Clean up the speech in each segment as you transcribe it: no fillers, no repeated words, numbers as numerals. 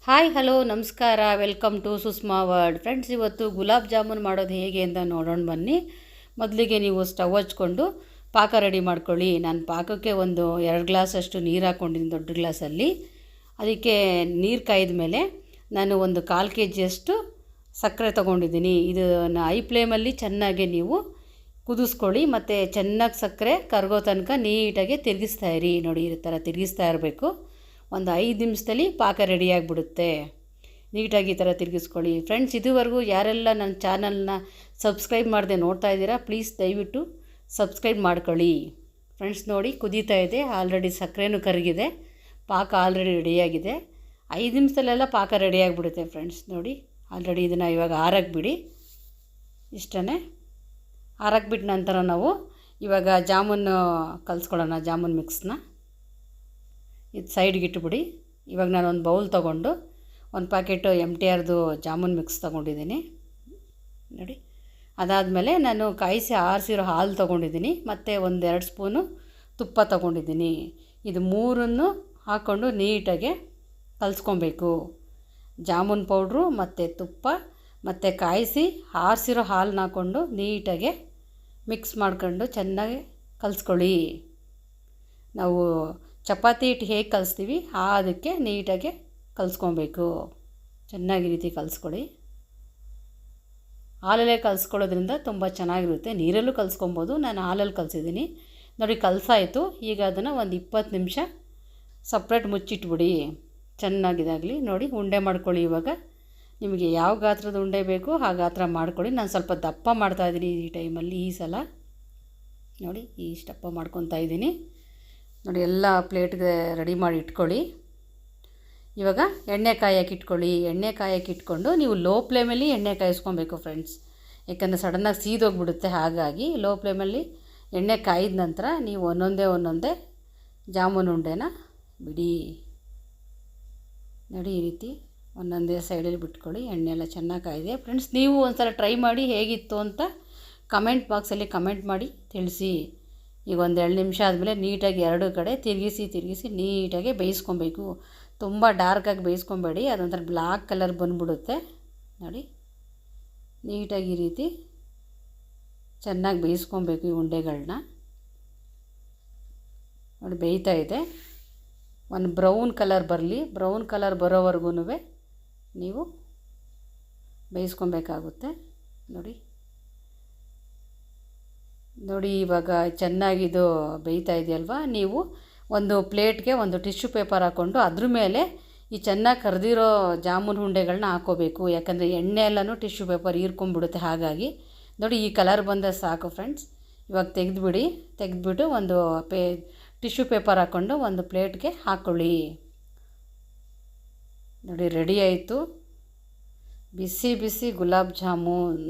Hi hello ನಮಸ್ಕಾರ, welcome to Sushma world. Friends, ಇವತ್ತು ಗುಲಾಬ್ ಜಾಮೂನ್ ಮಾಡೋದು ಹೇಗೆ ಅಂತ ನೋಡೋಣ ಬನ್ನಿ. ಮೊದಲಿಗೆ ನೀವು ಸ್ಟವ್ ಹಚ್ಕೊಂಡು ಪಾಕ ರೆಡಿ ಮಾಡ್ಕೊಳ್ಳಿ. ನಾನು ಪಾಕಕ್ಕೆ ಒಂದು 2 ಗ್ಲಾಸಷ್ಟು ನೀರು ಹಾಕ್ಕೊಂಡಿದ್ದೀನಿ, ದೊಡ್ಡ ಗ್ಲಾಸಲ್ಲಿ. ಅದಕ್ಕೆ ನೀರು ಕಾಯ್ದ ಮೇಲೆ ನಾನು ಒಂದು 1/4 kg ಸಕ್ಕರೆ ತೊಗೊಂಡಿದ್ದೀನಿ. ಇದನ್ನು ಐ ಫ್ಲೇಮಲ್ಲಿ ಚೆನ್ನಾಗಿ ನೀವು ಕುದಿಸ್ಕೊಳ್ಳಿ. ಮತ್ತು ಚೆನ್ನಾಗಿ ಸಕ್ಕರೆ ಕರಗೋ ತನಕ ನೀಟಾಗಿ ತಿರುಗಿಸ್ತಾಯಿರಿ. ನೋಡಿ, ಈ ಥರ ತಿರುಗಿಸ್ತಾ ಇರಬೇಕು. ಒಂದು 5 ನಿಮಿಷದಲ್ಲಿ ಪಾಕ ರೆಡಿಯಾಗಿಬಿಡುತ್ತೆ. ನೀಟಾಗಿ ಈ ಥರ ತಿರುಗಿಸ್ಕೊಳ್ಳಿ. ಫ್ರೆಂಡ್ಸ್, ಇದುವರೆಗೂ ಯಾರೆಲ್ಲ ನನ್ನ ಚಾನಲ್ನ ಸಬ್ಸ್ಕ್ರೈಬ್ ಮಾಡದೆ ನೋಡ್ತಾ ಇದ್ದೀರಾ, ಪ್ಲೀಸ್ ದಯವಿಟ್ಟು ಸಬ್ಸ್ಕ್ರೈಬ್ ಮಾಡ್ಕೊಳ್ಳಿ. ಫ್ರೆಂಡ್ಸ್, ನೋಡಿ ಕುದೀತಾ ಇದೆ. ಆಲ್ರೆಡಿ ಸಕ್ಕರೆನೂ ಕರಗಿದೆ, ಪಾಕ ಆಲ್ರೆಡಿ ರೆಡಿಯಾಗಿದೆ. 5 ನಿಮಿಷದಲ್ಲೆಲ್ಲ ಪಾಕ ರೆಡಿಯಾಗಿಬಿಡುತ್ತೆ. ಫ್ರೆಂಡ್ಸ್, ನೋಡಿ ಆಲ್ರೆಡಿ ಇದನ್ನು ಇವಾಗ ಆರಕ್ಕೆ ಬಿಡಿ. ಇಷ್ಟೇ ಆರಕ್ಕೆ ಬಿಟ್ಟ ನಂತರ ನಾವು ಇವಾಗ ಜಾಮೂನು ಕಲಿಸ್ಕೊಳ್ಳೋಣ. ಜಾಮೂನ್ ಮಿಕ್ಸ್ನ ಇದು ಸೈಡ್ಗೆ ಇಟ್ಬಿಡಿ. ಇವಾಗ ನಾನು ಒಂದು ಬೌಲ್ ತೊಗೊಂಡು 1 ಪ್ಯಾಕೆಟು MTRದು ಜಾಮೂನ್ ಮಿಕ್ಸ್ ತೊಗೊಂಡಿದ್ದೀನಿ. ನೋಡಿ, ಅದಾದಮೇಲೆ ನಾನು ಕಾಯಿಸಿ ಆರಿಸಿರೋ ಹಾಲು ತೊಗೊಂಡಿದ್ದೀನಿ. ಮತ್ತು 1-2 ಸ್ಪೂನು ತುಪ್ಪ ತೊಗೊಂಡಿದ್ದೀನಿ. ಇದು ಮೂರನ್ನು ಹಾಕ್ಕೊಂಡು ನೀಟಾಗಿ ಕಲಿಸ್ಕೊಬೇಕು. ಜಾಮೂನ್ ಪೌಡ್ರು ಮತ್ತು ತುಪ್ಪ ಮತ್ತು ಕಾಯಿಸಿ ಆರಿಸಿರೋ ಹಾಲನ್ನ ಹಾಕ್ಕೊಂಡು ನೀಟಾಗಿ ಮಿಕ್ಸ್ ಮಾಡ್ಕೊಂಡು ಚೆನ್ನಾಗಿ ಕಲಿಸ್ಕೊಳ್ಳಿ. ನಾವು ಚಪಾತಿ ಹಿಟ್ಟು ಹೇಗೆ ಕಲಿಸ್ತೀವಿ ಅದಕ್ಕೆ ನೀಟಾಗಿ ಕಲಿಸ್ಕೊಬೇಕು. ಚೆನ್ನಾಗಿ ರೀತಿ ಕಲಿಸ್ಕೊಳ್ಳಿ. ಹಾಲಲ್ಲೇ ಕಲಿಸ್ಕೊಳ್ಳೋದ್ರಿಂದ ತುಂಬ ಚೆನ್ನಾಗಿರುತ್ತೆ. ನೀರಲ್ಲೂ ಕಲಿಸ್ಕೊಬೋದು, ನಾನು ಹಾಲಲ್ಲಿ ಕಲಿಸಿದ್ದೀನಿ. ನೋಡಿ, ಕಲಸಾಯಿತು. ಈಗ ಅದನ್ನು ಒಂದು 20 ನಿಮಿಷ ಸಪ್ರೇಟ್ ಮುಚ್ಚಿಟ್ಬಿಡಿ. ಚೆನ್ನಾಗಿದಾಗಲಿ. ನೋಡಿ, ಉಂಡೆ ಮಾಡ್ಕೊಳ್ಳಿ. ಇವಾಗ ನಿಮಗೆ ಯಾವ ಗಾತ್ರದ ಉಂಡೆ ಬೇಕು ಆ ಗಾತ್ರ ಮಾಡ್ಕೊಳ್ಳಿ. ನಾನು ಸ್ವಲ್ಪ ದಪ್ಪ ಮಾಡ್ತಾಯಿದ್ದೀನಿ ಈ ಟೈಮಲ್ಲಿ. ಈ ಸಲ ನೋಡಿ ಇಷ್ಟು ದಪ್ಪ ಮಾಡ್ಕೊತಾ ಇದ್ದೀನಿ. ನೋಡಿ, ಎಲ್ಲ ಪ್ಲೇಟ್ಗೆ ರೆಡಿ ಮಾಡಿ ಇಟ್ಕೊಳ್ಳಿ. ಇವಾಗ ಎಣ್ಣೆ ಕಾಯಕ್ಕೆ ಇಟ್ಕೊಳ್ಳಿ. ಎಣ್ಣೆ ಕಾಯಕ್ಕೆ ಇಟ್ಕೊಂಡು ನೀವು ಲೋ ಫ್ಲೇಮಲ್ಲಿ ಎಣ್ಣೆ ಕಾಯಿಸ್ಕೊಬೇಕು ಫ್ರೆಂಡ್ಸ್. ಯಾಕಂದರೆ ಸಡನ್ನಾಗಿ ಸೀದೋಗಿಬಿಡುತ್ತೆ. ಹಾಗಾಗಿ ಲೋ ಫ್ಲೇಮಲ್ಲಿ ಎಣ್ಣೆ ಕಾಯ್ದ ನಂತರ ನೀವು ಒಂದೊಂದೇ ಜಾಮೂನ್ ಉಂಡೆನ ಬಿಡಿ. ನೋಡಿ, ಈ ರೀತಿ ಒಂದೊಂದೇ ಸೈಡಲ್ಲಿ ಬಿಟ್ಕೊಳ್ಳಿ. ಎಣ್ಣೆ ಎಲ್ಲ ಚೆನ್ನಾಗಿ ಕಾಯಿದೆ. ಫ್ರೆಂಡ್ಸ್, ನೀವು ಒಂದು ಸಲ ಟ್ರೈ ಮಾಡಿ ಹೇಗಿತ್ತು ಅಂತ ಕಮೆಂಟ್ ಬಾಕ್ಸಲ್ಲಿ ಕಮೆಂಟ್ ಮಾಡಿ ತಿಳಿಸಿ. ಈಗ 1-2 ನಿಮಿಷ ಆದಮೇಲೆ ನೀಟಾಗಿ 2 ಕಡೆ ತಿರುಗಿಸಿ ನೀಟಾಗಿ ಬೇಯಿಸ್ಕೊಬೇಕು. ತುಂಬ ಡಾರ್ಕಾಗಿ ಬೇಯಿಸ್ಕೊಬೇಡಿ, ಅದೊಂಥರ ಬ್ಲ್ಯಾಕ್ ಕಲರ್ ಬಂದುಬಿಡುತ್ತೆ. ನೋಡಿ, ನೀಟಾಗಿ ಈ ರೀತಿ ಚೆನ್ನಾಗಿ ಬೇಯಿಸ್ಕೊಬೇಕು ಈ ಉಂಡೆಗಳನ್ನ. ನೋಡಿ, ಬೇಯ್ತಾ ಇದೆ. ಒಂದು ಬ್ರೌನ್ ಕಲರ್ ಬರಲಿ. ಬ್ರೌನ್ ಕಲರ್ ಬರೋವರೆಗೂ ನೀವು ಬೇಯಿಸ್ಕೊಬೇಕಾಗುತ್ತೆ. ನೋಡಿ, ಇವಾಗ ಚೆನ್ನಾಗಿದು ಬೇಯ್ತಾ ಇದೆಯಲ್ವಾ. ನೀವು ಒಂದು ಪ್ಲೇಟ್ಗೆ ಒಂದು ಟಿಶ್ಯೂ ಪೇಪರ್ ಹಾಕ್ಕೊಂಡು ಅದ್ರ ಮೇಲೆ ಈ ಚೆನ್ನಾಗಿ ಕರೆದಿರೋ ಜಾಮೂನ್ ಉಂಡೆಗಳನ್ನ ಹಾಕ್ಕೋಬೇಕು. ಯಾಕಂದರೆ ಎಣ್ಣೆ ಎಲ್ಲನೂ ಟಿಶ್ಯೂ ಪೇಪರ್ ಹೀರ್ಕೊಂಡ್ಬಿಡುತ್ತೆ. ಹಾಗಾಗಿ ನೋಡಿ, ಈ ಕಲರ್ ಬಂದರೆ ಸಾಕು ಫ್ರೆಂಡ್ಸ್. ಇವಾಗ ತೆಗೆದ್ಬಿಟ್ಟು ಒಂದು ಟಿಶ್ಯೂ ಪೇಪರ್ ಹಾಕ್ಕೊಂಡು ಒಂದು ಪ್ಲೇಟ್ಗೆ ಹಾಕ್ಕೊಳ್ಳಿ. ನೋಡಿ, ರೆಡಿ ಆಯಿತು. ಬಿಸಿ ಬಿಸಿ ಗುಲಾಬ್ ಜಾಮೂನ್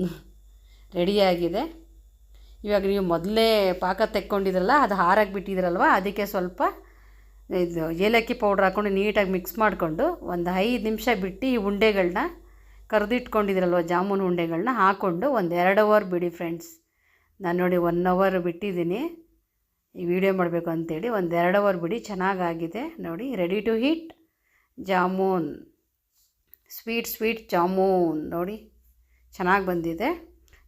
ರೆಡಿಯಾಗಿದೆ. ಇವಾಗ ನೀವು ಮೊದಲೇ ಪಾಕ ತೆಕ್ಕೊಂಡಿದ್ರಲ್ಲ, ಅದು ಹಾರಾಗಿ ಬಿಟ್ಟಿದ್ರಲ್ವ, ಅದಕ್ಕೆ ಸ್ವಲ್ಪ ಇದು ಏಲಕ್ಕಿ ಪೌಡ್ರ್ ಹಾಕ್ಕೊಂಡು ನೀಟಾಗಿ ಮಿಕ್ಸ್ ಮಾಡಿಕೊಂಡು ಒಂದು 5 ನಿಮಿಷ ಬಿಟ್ಟು ಈ ಉಂಡೆಗಳನ್ನ ಕರೆದಿಟ್ಕೊಂಡಿದ್ರಲ್ವ ಜಾಮೂನ್ ಉಂಡೆಗಳನ್ನ ಹಾಕ್ಕೊಂಡು ಒಂದು 2 ಅವರ್ ಬಿಡಿ ಫ್ರೆಂಡ್ಸ್. ನಾನು ನೋಡಿ 1 ಅವರ್ ಬಿಟ್ಟಿದ್ದೀನಿ ಈ ವಿಡಿಯೋ ಮಾಡಬೇಕು ಅಂತೇಳಿ. ಒಂದು 2 ಅವರ್ ಬಿಡಿ. ಚೆನ್ನಾಗಾಗಿದೆ. ನೋಡಿ, ready to heat jamun, sweet jamun. ನೋಡಿ, ಚೆನ್ನಾಗಿ ಬಂದಿದೆ.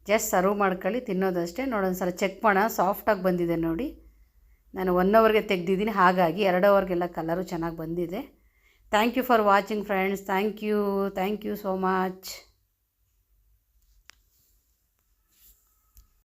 ಜಸ್ಟ್ ಸರ್ವ್ ಮಾಡ್ಕೊಳ್ಳಿ, ತಿನ್ನೋದಷ್ಟೇ. ನೋಡಿ, ಒಂದು ಸಲ ಚೆಕ್ ಮಾಡೋಣ. ಸಾಫ್ಟಾಗಿ ಬಂದಿದೆ. ನೋಡಿ, ನಾನು 1 ಅವರ್ಗೆ ತೆಗೆದಿದ್ದೀನಿ, ಹಾಗಾಗಿ 2 ಅವರ್ಗೆಲ್ಲ ಕಲರು ಚೆನ್ನಾಗಿ ಬಂದಿದೆ. Thank you for watching friends. Thank you so much.